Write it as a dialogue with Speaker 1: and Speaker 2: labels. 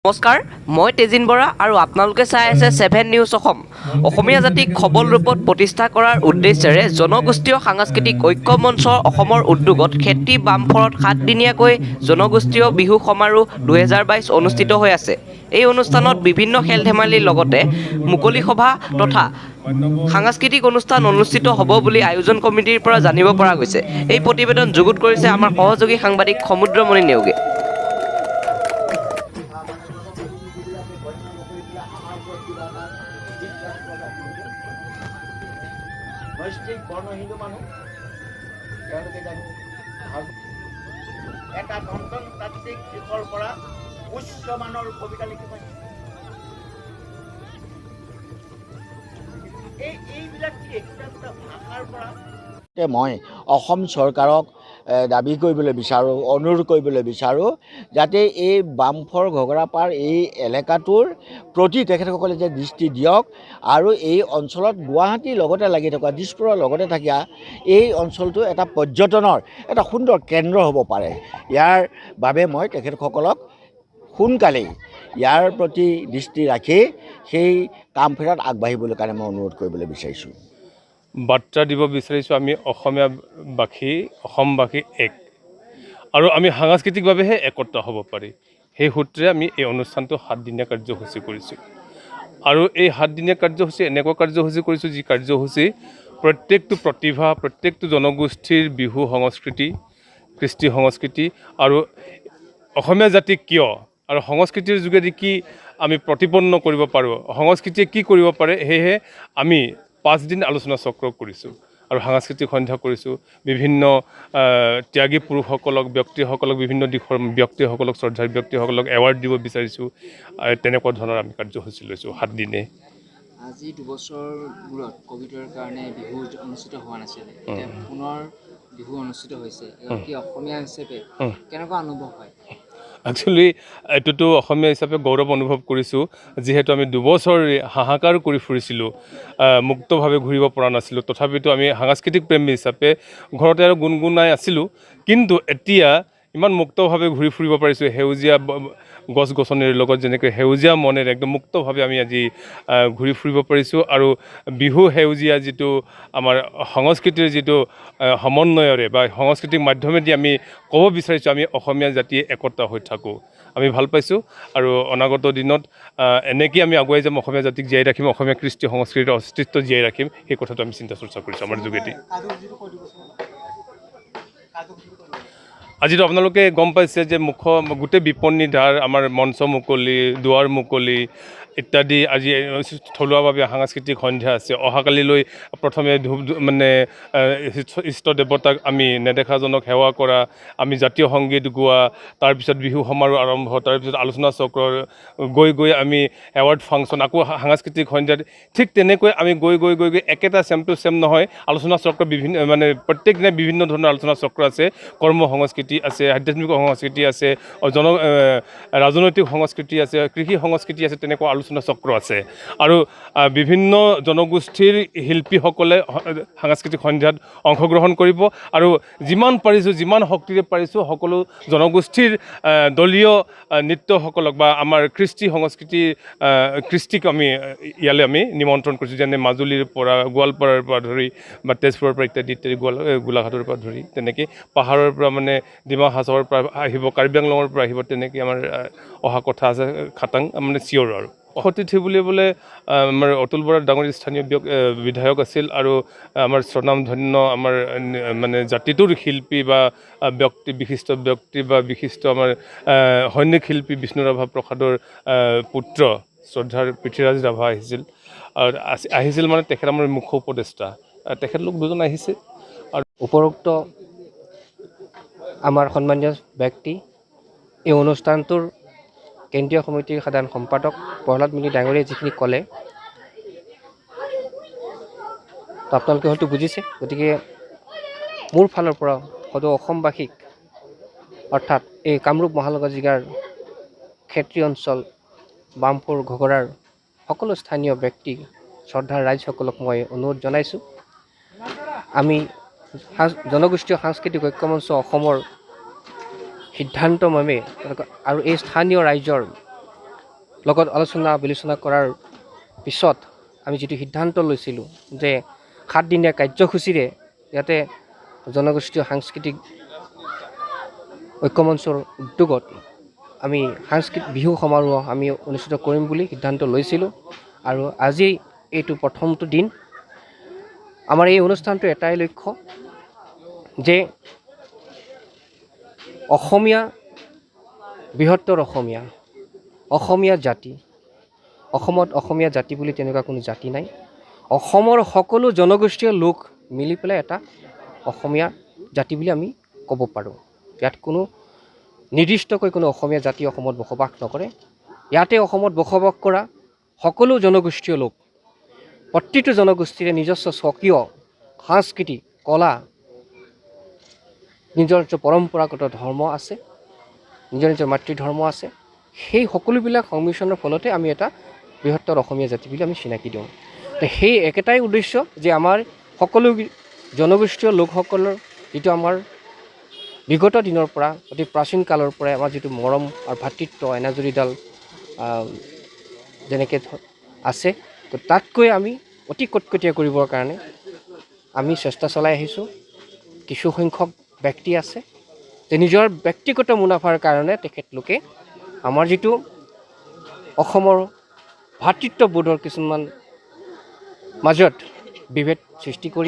Speaker 1: নমস্কাৰ, মই তেজিন বৰা আৰু আপোনালোকে চাই আছে 7 নিউজ অসম। অসমীয়া জাতিক সবল ৰূপত প্ৰতিষ্ঠা কৰাৰ উদ্দেশ্যেৰে জনগোষ্ঠীয় সাংস্কৃতিক ঐক্য মঞ্চ অসমৰ উদ্যোগত খেতি বামফৰত 7 দিনীয়াকৈ জনগোষ্ঠীয় বিহু সমাৰোহ 2022 অনুষ্ঠিত হৈ আছে। এই অনুষ্ঠানত বিভিন্ন খেল ধেমালিৰ লগতে মুকলি সভা তথা সাংস্কৃতিক অনুষ্ঠান অনুষ্ঠিত হ'ব বুলি আয়োজন কমিটিৰ পৰা জানিব পৰা গৈছে। এই প্ৰতিবেদন যুগুত কৰিছে আমাৰ সহযোগী সাংবাদিক সমুদ্ৰমণি নেওগে।
Speaker 2: নৈষ্ঠিক বৰ্ণ হিন্দু মানুহ তেওঁলোকে জানো এটা গণতান্ত্ৰিক দিশৰ পৰা উচ্চমানৰ কবিতা লিখিব এইবিলাক কি একোটা ভাষাৰ পৰা মই অসম চৰকাৰক দাবী কৰিবলৈ বিচাৰোঁ, অনুৰোধ কৰিবলৈ বিচাৰোঁ যাতে এই বামফৰ ঘগৰাপাৰ এই এলেকাটোৰ প্ৰতি তেখেতসকলে যে দৃষ্টি দিয়ক আৰু এই অঞ্চলত গুৱাহাটীৰ লগতে লাগি থকা দিছপুৰৰ লগতে থকা এই অঞ্চলটো এটা পৰ্যটনৰ এটা সুন্দৰ কেন্দ্ৰ হ'ব পাৰে। ইয়াৰ বাবে মই তেখেতসকলক সোনকালেই ইয়াৰ প্ৰতি দৃষ্টি ৰাখি সেই কামফেৰাত আগবাঢ়িবলৈ কাৰণে মই অনুৰোধ কৰিবলৈ বিচাৰিছোঁ।
Speaker 3: বাৰ্তা দিব বিচাৰিছোঁ আমি অসমীয়াবাসী অসমবাসী এক আৰু আমি সাংস্কৃতিকভাৱেহে একত্ৰ হ'ব পাৰি। সেই সূত্ৰে আমি এই অনুষ্ঠানটো 7 দিনীয়া কাৰ্যসূচী কৰিছোঁ আৰু এই 7 দিনীয়া কাৰ্যসূচী এনেকুৱা কাৰ্যসূচী কৰিছোঁ যি কাৰ্যসূচী প্ৰত্যেকটো প্ৰতিভা প্ৰত্যেকটো জনগোষ্ঠীৰ বিহু সংস্কৃতি কৃষ্টি সংস্কৃতি আৰু অসমীয়া জাতিক কিয় আৰু সংস্কৃতিৰ যোগেদি কি আমি প্ৰতিপন্ন কৰিব পাৰোঁ, সংস্কৃতিয়ে কি কৰিব পাৰে, সেয়েহে আমি 5 দিন আলোচনা চক্ৰ কৰিছোঁ আৰু সাংস্কৃতিক সন্ধ্যা কৰিছোঁ। বিভিন্ন ত্যাগী পুৰুষসকলক ব্যক্তিসকলক বিভিন্ন দিশৰ ব্যক্তিসকলক শ্ৰদ্ধাৰ ব্যক্তিসকলক এৱাৰ্ড দিব বিচাৰিছোঁ। তেনেকুৱা ধৰণৰ আমি কাৰ্যসূচী লৈছোঁ 7 দিনে।
Speaker 4: আজি 2 বছৰ মূৰত ক'ভিডৰ কাৰণে বিহু অনুষ্ঠিত হোৱা নাছিলে, এতিয়া পুনৰ বিহু অনুষ্ঠিত হৈছে। এগৰাকী অসমীয়া হিচাপে কেনেকুৱা অনুভৱ হয়?
Speaker 3: একচুৱেলি এইটোতো অসমীয়া হিচাপে গৌৰৱ অনুভৱ কৰিছোঁ, যিহেতু আমি 2 বছৰ হাহাকাৰ কৰি ফুৰিছিলোঁ, মুক্তভাৱে ঘূৰিব পৰা নাছিলোঁ। তথাপিতো আমি সাংস্কৃতিক প্ৰেমী হিচাপে ঘৰতে আৰু গুণগুণাই আছিলোঁ, কিন্তু এতিয়া ইমান মুক্তভাৱে ঘূৰি ফুৰিব পাৰিছোঁ। সেউজীয়া গছ গছনিৰ লগত যেনেকৈ সেউজীয়া মনেৰে একদম মুক্তভাৱে আমি আজি ঘূৰি ফুৰিব পাৰিছোঁ আৰু বিহু সেউজীয়া যিটো আমাৰ সংস্কৃতিৰ যিটো সমন্বয়ৰে বা সাংস্কৃতিক মাধ্যমেদি আমি ক'ব বিচাৰিছোঁ আমি অসমীয়া জাতিয়ে একতা হৈ থাকোঁ। আমি ভাল পাইছোঁ আৰু অনাগত দিনত এনেকৈ আমি আগুৱাই যাম, অসমীয়া জাতিক জীয়াই ৰাখিম, অসমীয়া কৃষ্টি সংস্কৃতিৰ অস্তিত্ব জীয়াই ৰাখিম। সেই কথাটো আমি চিন্তা চৰ্চা কৰিছোঁ আমাৰ যোগেদি। আজিতো আপোনালোকে গম পাইছে যে গোটেই বিপণী দ্বাৰ আমাৰ মঞ্চ মুকলি, দুৱাৰ মুকলি ইত্যাদি। আজি থলুৱাভাৱে সাংস্কৃতিক সন্ধ্যা আছে। অহাকালিলৈ প্ৰথমে মানে ইষ্ট দেৱতাক আমি নেদেখাজনক সেৱা কৰা, আমি জাতীয় সংগীত গোৱা, তাৰপিছত বিহু সমাৰোহ আৰম্ভ, তাৰপিছত আলোচনা চক্ৰ গৈ আমি এৱাৰ্ড ফাংচন, আকৌ সাংস্কৃতিক সন্ধ্যাত ঠিক তেনেকৈ আমি গৈ একেটা ছেম টু ছেম নহয়। আলোচনা চক্ৰ বিভিন্ন মানে প্ৰত্যেক দিনাই বিভিন্ন ধৰণৰ আলোচনা চক্ৰ আছে। কৰ্ম সংস্কৃতি আছে, আধ্যাত্মিক সংস্কৃতি আছে, ৰাজনৈতিক সংস্কৃতি আছে, কৃষি সংস্কৃতি আছে, তেনেকুৱা আলোচনা চক্ৰ আছে আৰু বিভিন্ন জনগোষ্ঠীৰ শিল্পীসকলে সাংস্কৃতিক সন্ধ্যাত অংশগ্ৰহণ কৰিব আৰু যিমান পাৰিছোঁ যিমান শক্তিৰে পাৰিছোঁ সকলো জনগোষ্ঠীৰ দলীয় নৃত্যসকলক বা আমাৰ কৃষ্টি সংস্কৃতিৰ কৃষ্টিক আমি ইয়ালৈ আমি নিমন্ত্ৰণ কৰিছোঁ। যেনে মাজুলীৰ পৰা, গোৱালপাৰাৰ পৰা ধৰি বা তেজপুৰৰ পৰা ইত্যাদি গোলাঘাটৰ পৰা ধৰি তেনেকৈ পাহাৰৰ পৰা মানে ডিমা হাছাওৰ পৰা আহিব, কাৰ্বি আংলঙৰ পৰা আহিব, তেনেকৈ আমাৰ অহা কথা আছে খাটাং মানে চিয়ৰ। আৰু অতিথি বুলিবলৈ আমাৰ অতুল বৰা ডাঙৰ স্থানীয় বিধায়ক আছিল আৰু আমাৰ স্বনামধন্য আমাৰ মানে জাতিটোৰ শিল্পী বা বিশিষ্ট ব্যক্তি বা বিশিষ্ট আমাৰ সৈনিক শিল্পী বিষ্ণুৰাভা প্ৰসাদৰ পুত্ৰ শ্ৰদ্ধাৰ পৃথ্বীৰাজ ৰাভা আহিছিল মানে তেখেত আমাৰ মুখ্য উপদেষ্টা, তেখেতলোক 2জন আহিছে। আৰু
Speaker 1: উপৰোক্ত আমাৰ সন্মানীয় ব্যক্তি এই অনুষ্ঠানটোৰ কেন্দ্ৰীয় সমিতিৰ সাধাৰণ সম্পাদক প্ৰহ্লাদ মিলি ডাঙৰীয়াই যিখিনি ক'লে আপোনালোকে হয়তো বুজিছে। গতিকে মোৰ ফালৰ পৰা সদৌ অসমবাসীক অৰ্থাৎ এই কামৰূপ মহানগৰ জিলাৰ ক্ষেত্ৰী অঞ্চল বামফৰ ঘগৰাৰ সকলো স্থানীয় ব্যক্তি শ্ৰদ্ধাৰ ৰাইজসকলক মই অনুৰোধ জনাইছোঁ, আমি জনগোষ্ঠীয় সাংস্কৃতিক ঐক্য মঞ্চ অসমৰ সিদ্ধান্তমৰ্মে আৰু এই স্থানীয় ৰাইজৰ
Speaker 5: লগত আলোচনা বিলোচনা কৰাৰ পিছত আমি যিটো সিদ্ধান্ত লৈছিলোঁ যে 7 দিনীয়া কাৰ্যসূচীৰে ইয়াতে জনগোষ্ঠীয় সাংস্কৃতিক ঐক্যমঞ্চৰ উদ্যোগত আমি বিহু সমাৰোহ আমি অনুষ্ঠিত কৰিম বুলি সিদ্ধান্ত লৈছিলোঁ। আৰু আজি এইটো প্ৰথমটো দিন। আমাৰ এই অনুষ্ঠানটো এটাই লক্ষ্য যে অসমীয়া, বৃহত্তৰ অসমীয়া জাতি, অসমত অসমীয়া জাতি বুলি তেনেকুৱা কোনো জাতি নাই। অসমৰ সকলো জনগোষ্ঠীয় লোক মিলি পেলাই এটা অসমীয়া জাতি বুলি আমি ক'ব পাৰোঁ। ইয়াত কোনো নিৰ্দিষ্টকৈ কোনো অসমীয়া জাতি অসমত বসবাস নকৰে। ইয়াতে অসমত বসবাস কৰা সকলো জনগোষ্ঠীয় লোক, প্ৰতিটো জনগোষ্ঠীৰে নিজস্ব স্বকীয় সাংস্কৃতিক কলা, নিজৰ পৰম্পৰাগত ধৰ্ম আছে, নিজৰ মাতৃধৰ্ম আছে। সেই সকলোবিলাক সংমিশ্ৰণৰ ফলতে আমি এটা বৃহত্তৰ অসমীয়া জাতি বুলি আমি চিনাকি দিওঁ। তো সেই একেটাই উদ্দেশ্য যে আমাৰ সকলো জনগোষ্ঠীয় লোকসকলৰ যিটো আমাৰ বিগত দিনৰ পৰা অতি প্ৰাচীন কালৰ পৰাই আমাৰ যিটো মৰম আৰু ভাতৃত্ব এনাজৰীডাল যেনেকৈ আছে, তো তাতকৈ আমি অতি কটকটীয়া কৰিবৰ কাৰণে আমি চেষ্টা চলাই আহিছোঁ। কিছু সংখ্যক ব্যক্তি আছে যে নিজৰ ব্যক্তিগত মুনাফাৰ কাৰণে তেখেতলোকে আমাৰ যিটো অসমৰ ভাতৃত্ববোধৰ কিছুমান মাজত বিভেদ সৃষ্টি কৰি